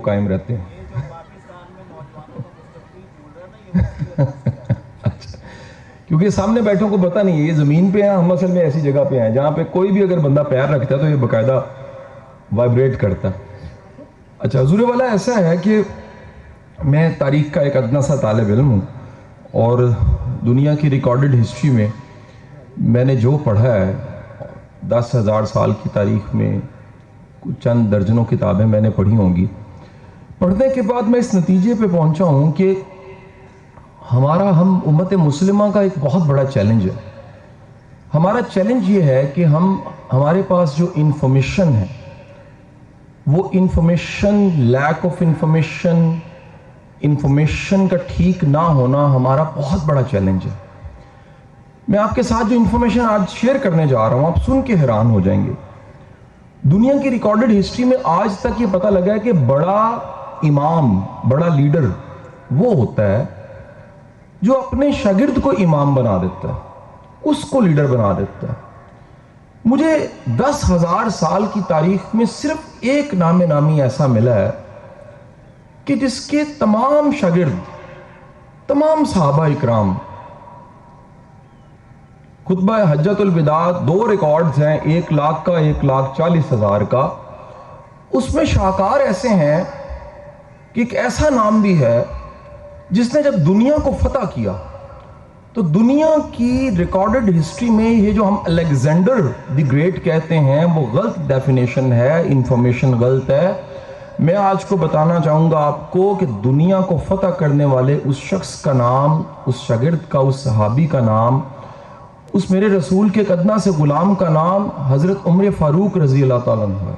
قائم رہتے ہیں. اچھا، کیونکہ سامنے بیٹھوں کو پتہ نہیں ہے یہ زمین پہ ہیں، ہم اصل میں ایسی جگہ پہ ہیں جہاں پہ کوئی بھی اگر بندہ پیر رکھتا ہے تو یہ باقاعدہ وائبریٹ کرتا ہے. اچھا، حضور والا ایسا ہے کہ میں تاریخ کا ایک ادنا سا طالب علم ہوں اور دنیا کی ریکارڈڈ ہسٹری میں میں نے جو پڑھا ہے 10,000 سال کی تاریخ میں چند درجنوں کتابیں میں نے پڑھی ہوں گی. پڑھنے کے بعد میں اس نتیجے پہ پہنچا ہوں کہ ہم امت مسلمہ کا ایک بہت بڑا چیلنج ہے. ہمارا چیلنج یہ ہے کہ ہمارے پاس جو انفارمیشن ہے وہ انفارمیشن، لیک آف انفارمیشن کا ٹھیک نہ ہونا ہمارا بہت بڑا چیلنج ہے. میں آپ کے ساتھ جو انفارمیشن آج شیئر کرنے جا رہا ہوں آپ سن کے حیران ہو جائیں گے. دنیا کی ریکارڈڈ ہسٹری میں آج تک یہ پتہ لگا ہے کہ بڑا امام، بڑا لیڈر وہ ہوتا ہے جو اپنے شاگرد کو امام بنا دیتا ہے، اس کو لیڈر بنا دیتا ہے. مجھے 10,000 سال کی تاریخ میں صرف ایک نام نامی ایسا ملا ہے کہ جس کے تمام شاگرد، تمام صحابہ اکرام، خطبہ حجۃ الوداع 2 ریکارڈز ہیں، 1,00,000 کا 1,40,000 کا. اس میں شاہکار ایسے ہیں کہ ایک ایسا نام بھی ہے جس نے جب دنیا کو فتح کیا تو دنیا کی ریکارڈڈ ہسٹری میں یہ جو ہم الیگزینڈر دی گریٹ کہتے ہیں وہ غلط ڈیفینیشن ہے، انفارمیشن غلط ہے. میں آج کو بتانا چاہوں گا آپ کو کہ دنیا کو فتح کرنے والے اس شخص کا نام، اس شاگرد کا، اس صحابی کا نام، اس میرے رسول کے ایک ادنا سے غلام کا نام حضرت عمر فاروق رضی اللہ تعالیٰ عنہ ہے.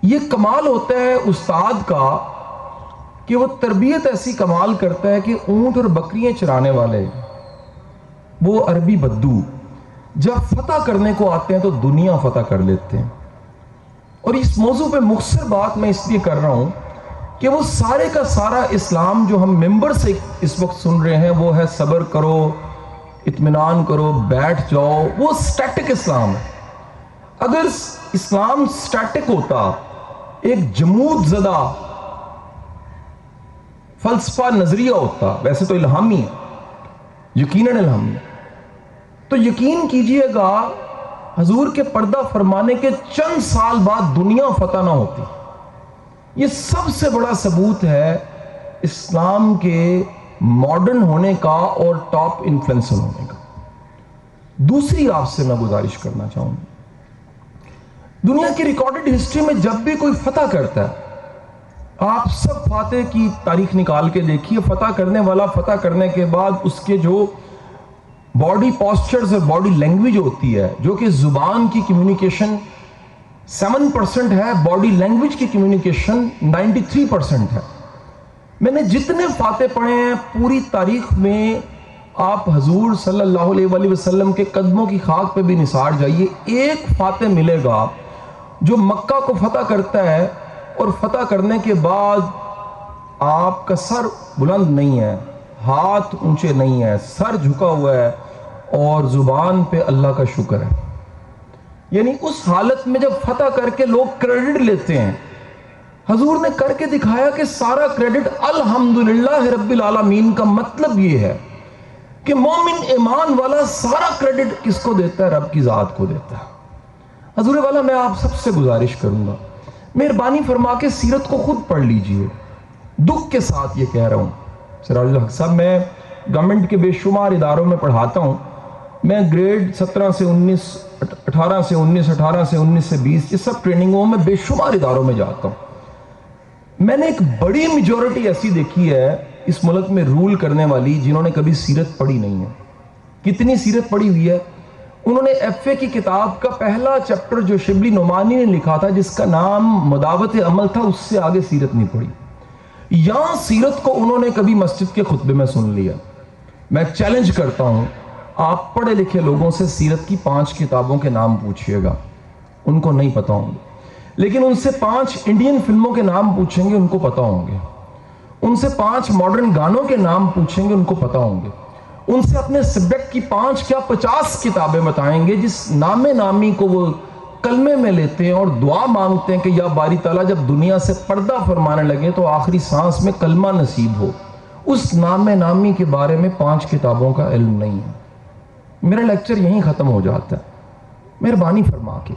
یہ کمال ہوتا ہے استاد کا کہ وہ تربیت ایسی کمال کرتا ہے کہ اونٹ اور بکریاں چرانے والے وہ عربی بدو جب فتح کرنے کو آتے ہیں تو دنیا فتح کر لیتے ہیں. اور اس موضوع پہ مختصر بات میں اس لیے کر رہا ہوں کہ وہ سارے کا سارا اسلام جو ہم ممبر سے اس وقت سن رہے ہیں وہ ہے صبر کرو، اطمینان کرو، بیٹھ جاؤ، وہ سٹیٹک اسلام ہے. اگر اسلام سٹیٹک ہوتا، ایک جمود زدہ فلسفہ نظریہ ہوتا، ویسے تو الہامی ہے، یقیناً الہامی ہے، تو یقین کیجئے گا حضور کے پردہ فرمانے کے چند سال بعد دنیا فتح نہ ہوتی. یہ سب سے بڑا ثبوت ہے اسلام کے ماڈرن ہونے کا اور ٹاپ انفلوئنسر ہونے کا. دوسری آپ سے میں گزارش کرنا چاہوں گا، دنیا کی ریکارڈڈ ہسٹری میں جب بھی کوئی فتح کرتا ہے آپ سب فاتح کی تاریخ نکال کے دیکھیے، فتح کرنے والا فتح کرنے کے بعد اس کے جو باڈی پاسچرز اور باڈی لینگویج ہوتی ہے، جو کہ زبان کی کمیونیکیشن 7% ہے، باڈی لینگویج کی کمیونیکیشن 93% ہے. میں نے جتنے فاتح پڑھے ہیں پوری تاریخ میں آپ حضور صلی اللہ علیہ وآلہ وسلم کے قدموں کی خاک پہ بھی نثار جائیے، ایک فاتح ملے گا جو مکہ کو فتح کرتا ہے اور فتح کرنے کے بعد آپ کا سر بلند نہیں ہے، ہاتھ اونچے نہیں ہے، سر جھکا ہوا ہے اور زبان پہ اللہ کا شکر ہے. یعنی اس حالت میں جب فتح کر کے لوگ کریڈٹ لیتے ہیں، حضور نے کر کے دکھایا کہ سارا کریڈٹ الحمدللہ رب العالمین کا مطلب یہ ہے کہ مومن ایمان والا سارا کریڈٹ کس کو دیتا ہے؟ رب کی ذات کو دیتا ہے. حضور والا میں آپ سب سے گزارش کروں گا مہربانی فرما کے سیرت کو خود پڑھ لیجئے. دکھ کے ساتھ یہ کہہ رہا ہوں سراج الحق صاحب، میں گورنمنٹ کے بے شمار اداروں میں پڑھاتا ہوں، میں گریڈ 17 سے 19، 18 سے 19، 18 سے 19 سے 20 یہ سب ٹریننگوں میں بے شمار اداروں میں جاتا ہوں. میں نے ایک بڑی میجورٹی ایسی دیکھی ہے اس ملک میں رول کرنے والی جنہوں نے کبھی سیرت پڑھی نہیں ہے. کتنی سیرت پڑھی ہوئی ہے؟ انہوں نے ایف اے کی کتاب کا پہلا چیپٹر جو شبلی نعمانی نے لکھا تھا جس کا نام مداوت عمل تھا، اس سے آگے سیرت نہیں پڑھی. یہاں سیرت کو انہوں نے کبھی مسجد کے خطبے میں سن لیا. میں چیلنج کرتا ہوں آپ پڑھے لکھے لوگوں سے سیرت کی 5 کتابوں کے نام پوچھئے گا، ان کو نہیں پتا ہوں گے. لیکن ان سے 5 انڈین فلموں کے نام پوچھیں گے، ان کو پتا ہوں گے. ان سے 5 ماڈرن گانوں کے نام پوچھیں گے، ان کو پتا ہوں گے. ان سے اپنے سبجیکٹ کی 5 کیا 50 کتابیں بتائیں گے جس نام نامی کو وہ کلمے میں لیتے ہیں اور دعا مانگتے ہیں کہ یا باری تعالیٰ جب دنیا سے پردہ فرمانے لگے تو آخری سانس میں کلمہ نصیب ہو، اس نام نامی کے بارے میں 5 کتابوں کا علم نہیں ہے۔ میرا لیکچر یہیں ختم ہو جاتا ہے۔ مہربانی فرما کے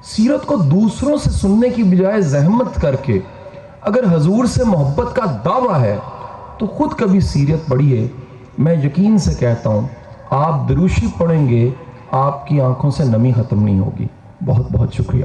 سیرت کو دوسروں سے سننے کی بجائے زحمت کر کے اگر حضور سے محبت کا دعویٰ ہے تو خود کبھی سیرت پڑھیے۔ میں یقین سے کہتا ہوں آپ دروشی پڑھیں گے، آپ کی آنکھوں سے نمی ختم نہیں ہوگی۔ بہت بہت شکریہ۔